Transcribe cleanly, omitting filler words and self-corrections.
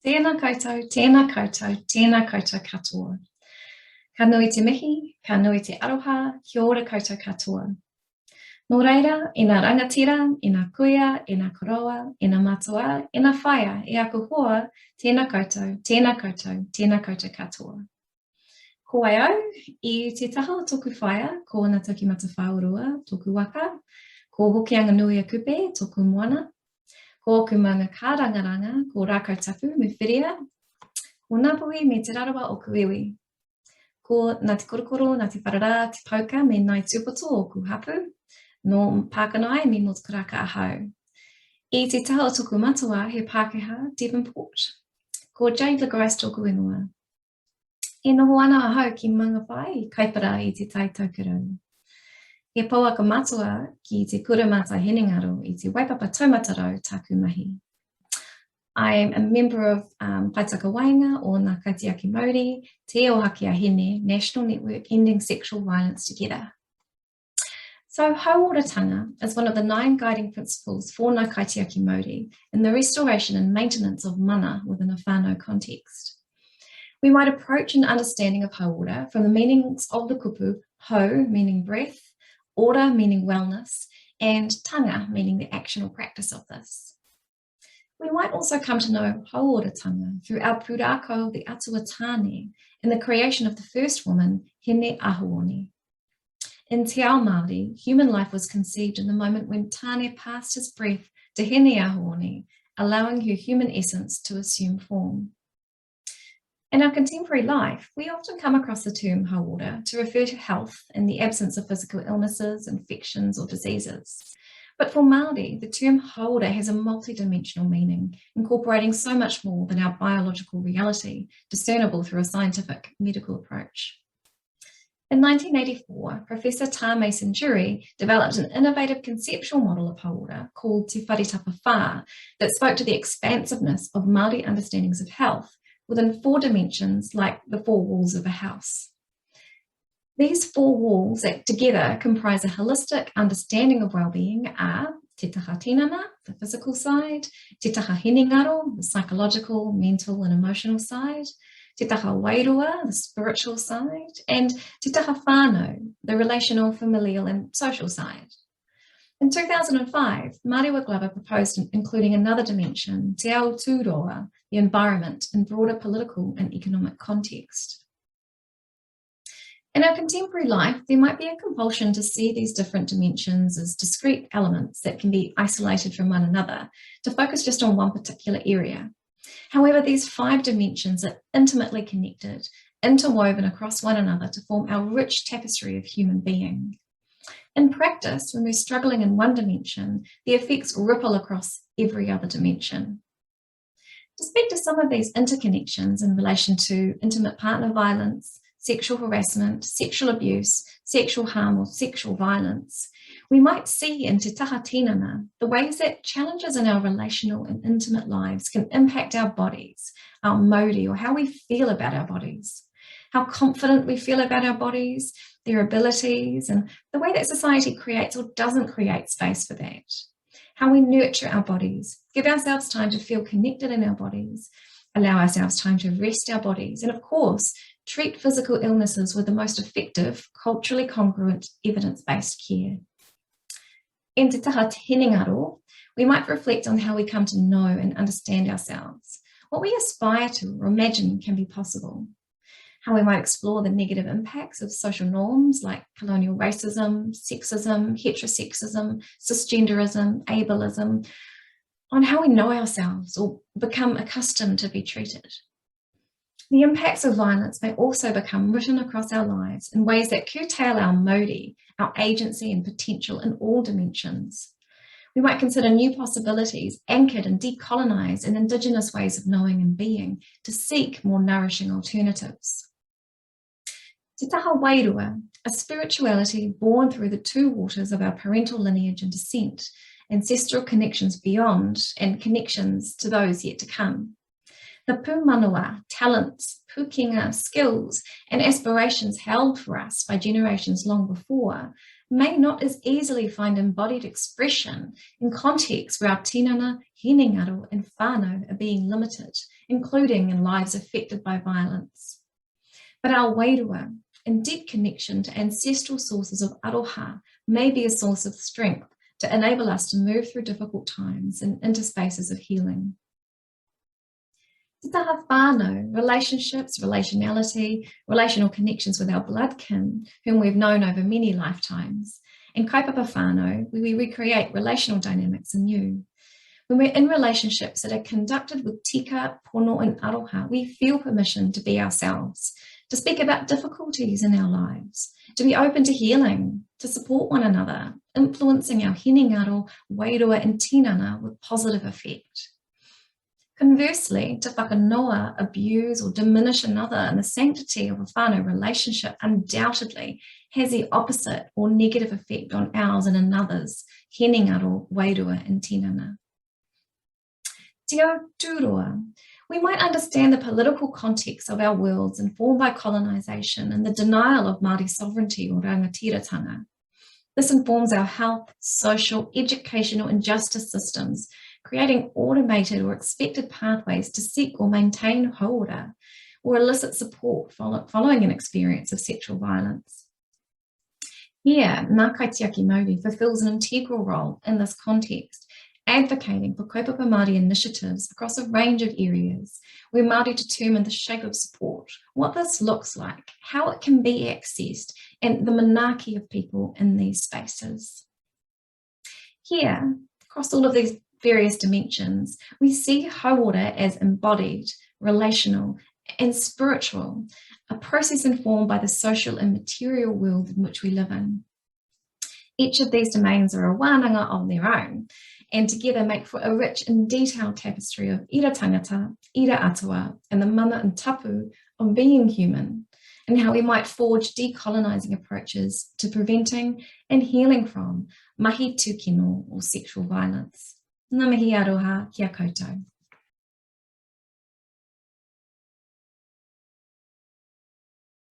Tēnā koutou katoa. Ka nui te mihi, ka nui te aroha, kia ora koutou katoa. Nō reira, i ngā rangatira, i ngā kuia, i ngā koroa, i ngā matua, i ngā whaia, i aku hoa, tēnā koutou katoa. Ko ai au, i te taha o tōku whaia, ko na Tokimata Whāurua, tōku waka, ko Hokianga Nui a Kupe, tōku moana, ko Kumanga ka rangaranga, ko Rākau Tapu me whiria, ko Ngāpuhi me te rarawa o Kuiwi, ko Ngā te korokoro, Ngā te wharara, te pauka me Ngāi Tūpoto o ku hapu, no Pākanoai me no te karaka ahau. I te taha o tōku matua he Pākehā Devonport, ko Jade LaGrice tōku ingoa. E noho ana ahau ki manga whai I kaipara I te tai taukarau. He pauaka matua ki te kuramata henengaro I te waipapa taumatarau taku mahi. I'm a member of Paitaka Wainga o Ngā Kaitiaki Māori, Te Ohaki a Hene, National Network Ending Sexual Violence Together. So hauoratanga is one of the 9 guiding principles for Ngā Kaitiaki Māori in the restoration and maintenance of mana within a whānau context. We might approach an understanding of hauora from the meanings of the kupu, hau meaning breath, ora meaning wellness, and tanga meaning the action or practice of this. We might also come to know hauoratanga through our pūrākau, the atua tāne, in the creation of the first woman, Hene Ahuoni. In Te Ao Māori, human life was conceived in the moment when Tāne passed his breath to Hene Ahuoni, allowing her human essence to assume form. In our contemporary life, we often come across the term hauora to refer to health in the absence of physical illnesses, infections, or diseases. But for Māori, the term hauora has a multidimensional meaning, incorporating so much more than our biological reality, discernible through a scientific medical approach. In 1984, Professor Tā Mason-Durie developed an innovative conceptual model of hauora called Te Wharetapa Whā that spoke to the expansiveness of Māori understandings of health within 4 dimensions like the 4 walls of a house. These 4 walls that together comprise a holistic understanding of well-being are te taha tinana, the physical side, te taha henengaro, the psychological, mental and emotional side, te taha wairua, the spiritual side, and te taha whānau, the relational, familial and social side. In 2005, Mārewa Glover proposed including another dimension, te ao tūroa, the environment in broader political and economic context. In our contemporary life, there might be a compulsion to see these different dimensions as discrete elements that can be isolated from one another, to focus just on one particular area. However, these 5 dimensions are intimately connected, interwoven across one another to form our rich tapestry of human being. In practice, when we're struggling in one dimension, the effects ripple across every other dimension. To speak to some of these interconnections in relation to intimate partner violence, sexual harassment, sexual abuse, sexual harm or sexual violence, we might see in Te Taha Tinana the ways that challenges in our relational and intimate lives can impact our bodies, our mauri, or how we feel about our bodies, how confident we feel about our bodies, their abilities, and the way that society creates or doesn't create space for that, how we nurture our bodies, give ourselves time to feel connected in our bodies, allow ourselves time to rest our bodies, and of course, treat physical illnesses with the most effective, culturally congruent, evidence-based care. In Te Taha Henengaro, we might reflect on how we come to know and understand ourselves, what we aspire to or imagine can be possible, how we might explore the negative impacts of social norms like colonial racism, sexism, heterosexism, cisgenderism, ableism, on how we know ourselves or become accustomed to be treated. The impacts of violence may also become written across our lives in ways that curtail our mauri, our agency and potential in all dimensions. We might consider new possibilities anchored and decolonised in Indigenous ways of knowing and being to seek more nourishing alternatives. Te taha wairua, a spirituality born through the 2 waters of our parental lineage and descent, ancestral connections beyond and connections to those yet to come. The pūmanawa, talents, pukenga, skills and aspirations held for us by generations long before may not as easily find embodied expression in contexts where our tinana, henengaro and whānau are being limited including in lives affected by violence. But our wairua and deep connection to ancestral sources of aroha may be a source of strength to enable us to move through difficult times and into spaces of healing. Te taha whānau, relationships, relationality, relational connections with our blood kin, whom we've known over many lifetimes. And kaupapa whānau, where we recreate relational dynamics anew. When we're in relationships that are conducted with tika, pono, and aroha, we feel permission to be ourselves, to speak about difficulties in our lives, to be open to healing, to support one another, influencing our hinengaro, wairua, and tinana with positive effect. Conversely, to whakanoa, abuse, or diminish another in the sanctity of a whānau relationship undoubtedly has the opposite or negative effect on ours and another's, hinengaro, wairua, and tinana. Te Aotearoa, we might understand the political context of our worlds informed by colonisation and the denial of Māori sovereignty or rangatiratanga. This informs our health, social, educational and justice systems, creating automated or expected pathways to seek or maintain hauora or elicit support following an experience of sexual violence. Here, Ngā Kaitiaki Māori fulfills an integral role in this context, advocating for kaupapa Māori initiatives across a range of areas where Māori determine the shape of support, what this looks like, how it can be accessed, and the manaaki of people in these spaces. Here, across all of these various dimensions, we see hauora as embodied, relational, and spiritual, a process informed by the social and material world in which we live in. Each of these domains are a wānanga of their own, and together make for a rich and detailed tapestry of ira tangata, ira atua, and the mana and tapu of being human, and how we might forge decolonising approaches to preventing and healing from mahi tūkino or sexual violence. Ngā mihi aroha, kia koutou.